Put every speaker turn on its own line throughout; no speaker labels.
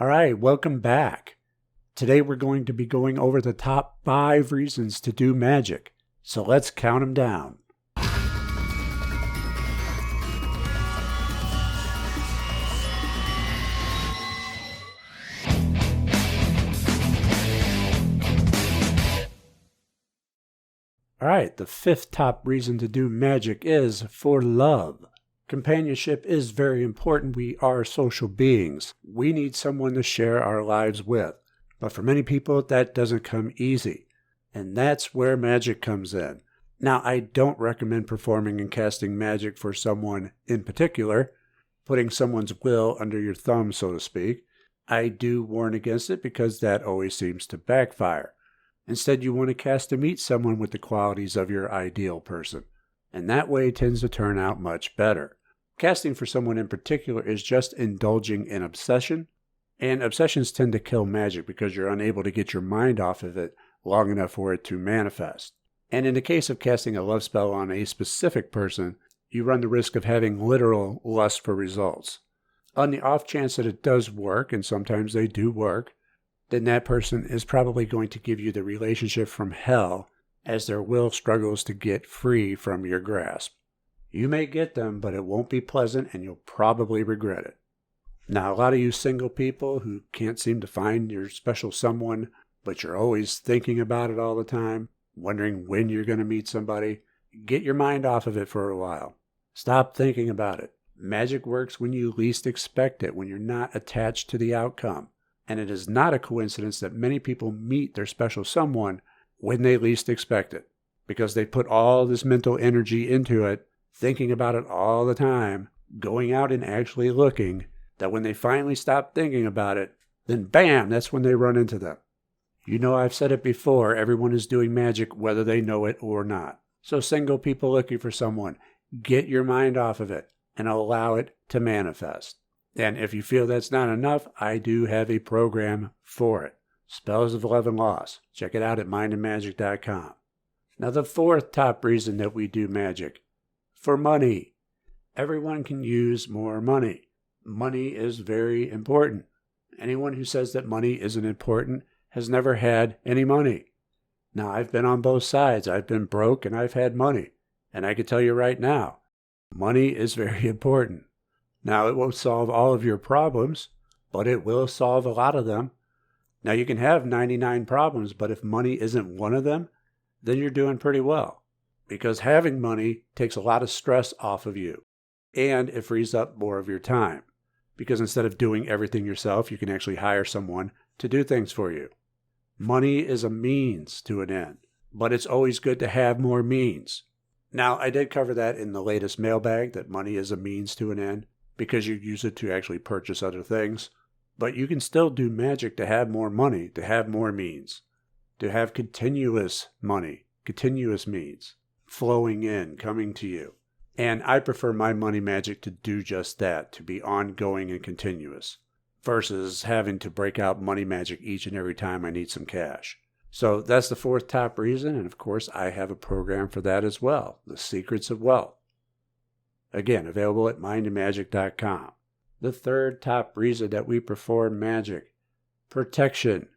All right, welcome back. Today we're going to be going over the top 5 reasons to do magic. So let's count them down. All right, the 5th top reason to do magic is for love. Companionship is very important. We are social beings. We need someone to share our lives with. But for many people, that doesn't come easy. And that's where magic comes in. Now, I don't recommend performing and casting magic for someone in particular, putting someone's will under your thumb, so to speak. I do warn against it because that always seems to backfire. Instead, you want to cast to meet someone with the qualities of your ideal person. And that way tends to turn out much better. Casting for someone in particular is just indulging in obsession, and obsessions tend to kill magic because you're unable to get your mind off of it long enough for it to manifest. And in the case of casting a love spell on a specific person, you run the risk of having literal lust for results. On the off chance that it does work, and sometimes they do work, then that person is probably going to give you the relationship from hell as their will struggles to get free from your grasp. You may get them, but it won't be pleasant and you'll probably regret it. Now, a lot of you single people who can't seem to find your special someone, but you're always thinking about it all the time, wondering when you're going to meet somebody, get your mind off of it for a while. Stop thinking about it. Magic works when you least expect it, when you're not attached to the outcome. And it is not a coincidence that many people meet their special someone when they least expect it, because they put all this mental energy into it, thinking about it all the time, going out and actually looking, that when they finally stop thinking about it, then bam, that's when they run into them. You know, I've said it before, everyone is doing magic whether they know it or not. So single people looking for someone, get your mind off of it and allow it to manifest. And if you feel that's not enough, I do have a program for it. Spells of Love and Loss. Check it out at mindandmagic.com. Now, the 4th top reason that we do magic. For money. Everyone can use more money. Money is very important. Anyone who says that money isn't important has never had any money. Now, I've been on both sides. I've been broke and I've had money. And I can tell you right now, money is very important. Now, it won't solve all of your problems, but it will solve a lot of them. Now, you can have 99 problems, but if money isn't one of them, then you're doing pretty well. Because having money takes a lot of stress off of you, and it frees up more of your time. Because instead of doing everything yourself, you can actually hire someone to do things for you. Money is a means to an end, but it's always good to have more means. Now, I did cover that in the latest mailbag, that money is a means to an end, because you use it to actually purchase other things. But you can still do magic to have more money, to have more means, to have continuous money, continuous means, flowing in, coming to you. And I prefer my money magic to do just that, to be ongoing and continuous, versus having to break out money magic each and every time I need some cash. So that's the 4th top reason, and of course I have a program for that as well, The Secrets of Wealth. Again, available at mindandmagic.com. The 3rd top reason that we perform magic. Protection.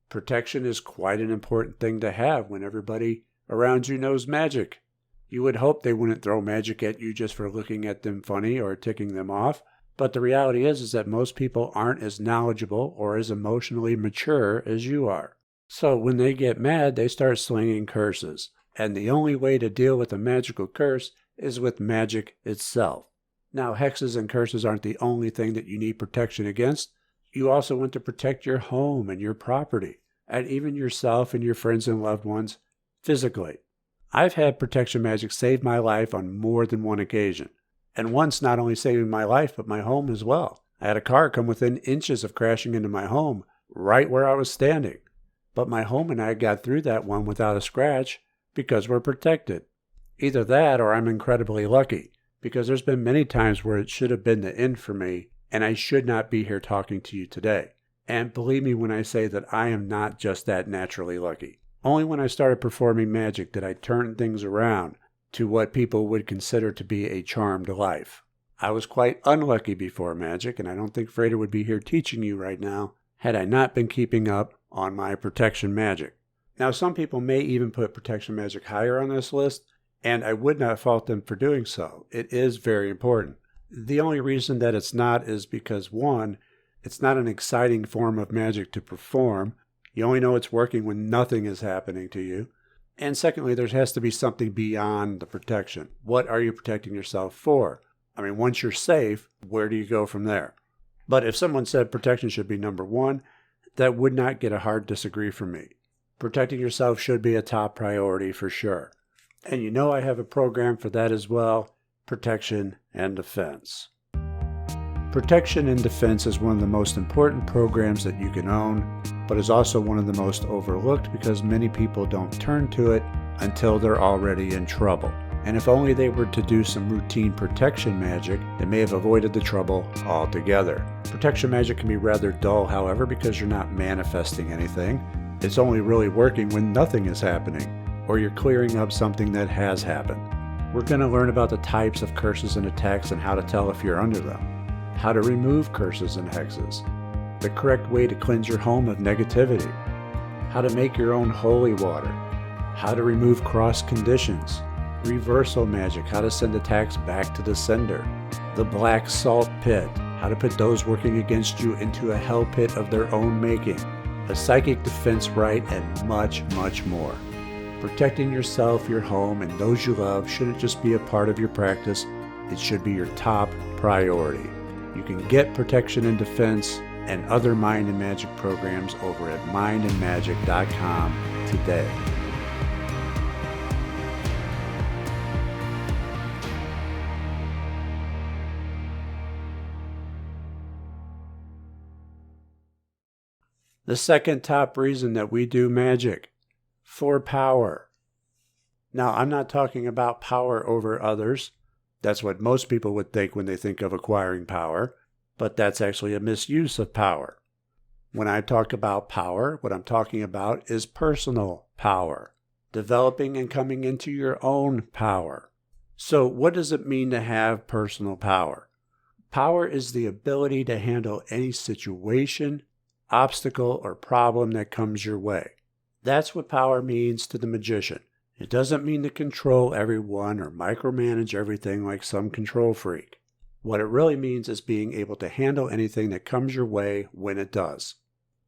Protection is quite an important thing to have when everybody around you knows magic. You would hope they wouldn't throw magic at you just for looking at them funny or ticking them off, but the reality is that most people aren't as knowledgeable or as emotionally mature as you are. So when they get mad, they start slinging curses. And the only way to deal with a magical curse is with magic itself. Now, hexes and curses aren't the only thing that you need protection against. You also want to protect your home and your property, and even yourself and your friends and loved ones physically. I've had protection magic save my life on more than one occasion. And once not only saving my life, but my home as well. I had a car come within inches of crashing into my home, right where I was standing. But my home and I got through that one without a scratch because we're protected. Either that or I'm incredibly lucky, because there's been many times where it should have been the end for me, and I should not be here talking to you today. And believe me when I say that I am not just that naturally lucky. Only when I started performing magic did I turn things around to what people would consider to be a charmed life. I was quite unlucky before Magick, and I don't think Frater would be here teaching you right now had I not been keeping up on my protection magic. Now, some people may even put protection magic higher on this list, and I would not fault them for doing so. It is very important. The only reason that it's not is because, one, it's not an exciting form of magic to perform. You only know it's working when nothing is happening to you. And secondly, there has to be something beyond the protection. What are you protecting yourself for? I mean, once you're safe, where do you go from there? But if someone said protection should be number one, that would not get a hard disagree from me. Protecting yourself should be a top priority for sure. And you know I have a program for that as well, protection and defense. Protection and defense is one of the most important programs that you can own, but is also one of the most overlooked because many people don't turn to it until they're already in trouble. And if only they were to do some routine protection magic, they may have avoided the trouble altogether. Protection magic can be rather dull, however, because you're not manifesting anything. It's only really working when nothing is happening, or you're clearing up something that has happened. We're going to learn about the types of curses and attacks and how to tell if you're under them, how to remove curses and hexes, the correct way to cleanse your home of negativity, how to make your own holy water, how to remove cross conditions, reversal magic, how to send attacks back to the sender, the black salt pit, how to put those working against you into a hell pit of their own making, a psychic defense rite, and much, much more. Protecting yourself, your home, and those you love shouldn't just be a part of your practice, it should be your top priority. You can get protection and defense and other mind and magic programs over at mindandmagic.com today. The second top reason that we do magic, for power. Now, I'm not talking about power over others. That's what most people would think when they think of acquiring power, but that's actually a misuse of power. When I talk about power, what I'm talking about is personal power, developing and coming into your own power. So what does it mean to have personal power? Power is the ability to handle any situation, obstacle, or problem that comes your way. That's what power means to the magician. It doesn't mean to control everyone or micromanage everything like some control freak. What it really means is being able to handle anything that comes your way when it does.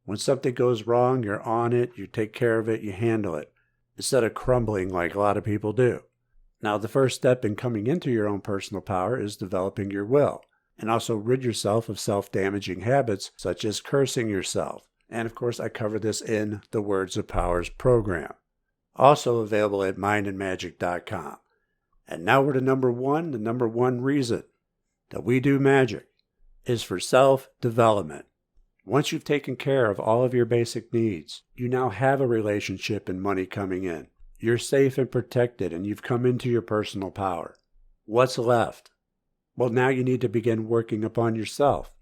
When something goes wrong, you're on it, you take care of it, you handle it, instead of crumbling like a lot of people do. Now, the first step in coming into your own personal power is developing your will, and also rid yourself of self-damaging habits such as cursing yourself. And of course, I cover this in the Words of Powers program, also available at mindandmagic.com. And now we're to number one. The number one reason that we do magic is for self-development. Once you've taken care of all of your basic needs, you now have a relationship and money coming in. You're safe and protected, and you've come into your personal power. What's left? Well, now you need to begin working upon yourself.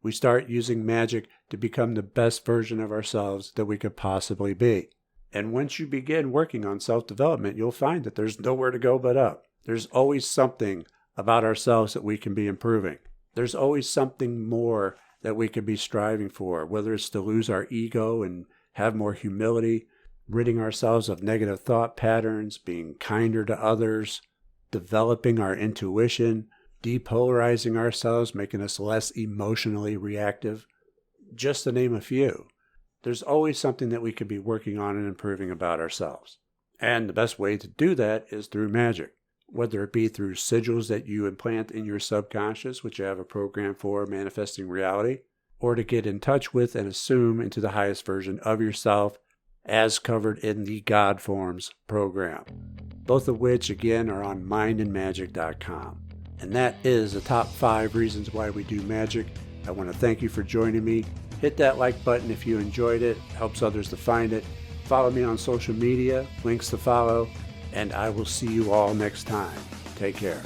We start using magic to become the best version of ourselves that we could possibly be. And once you begin working on self-development, you'll find that there's nowhere to go but up. There's always something about ourselves that we can be improving. There's always something more that we could be striving for, whether it's to lose our ego and have more humility, ridding ourselves of negative thought patterns, being kinder to others, developing our intuition, depolarizing ourselves, making us less emotionally reactive, just to name a few. There's always something that we could be working on and improving about ourselves. And the best way to do that is through magic, whether it be through sigils that you implant in your subconscious, which I have a program for manifesting reality, or to get in touch with and assume into the highest version of yourself as covered in the God Forms program, both of which, again, are on mindandmagic.com. And that is the top 5 reasons why we do magic. I want to thank you for joining me. Hit that like button if you enjoyed it. It helps others to find it. Follow me on social media, links to follow, and I will see you all next time. Take care.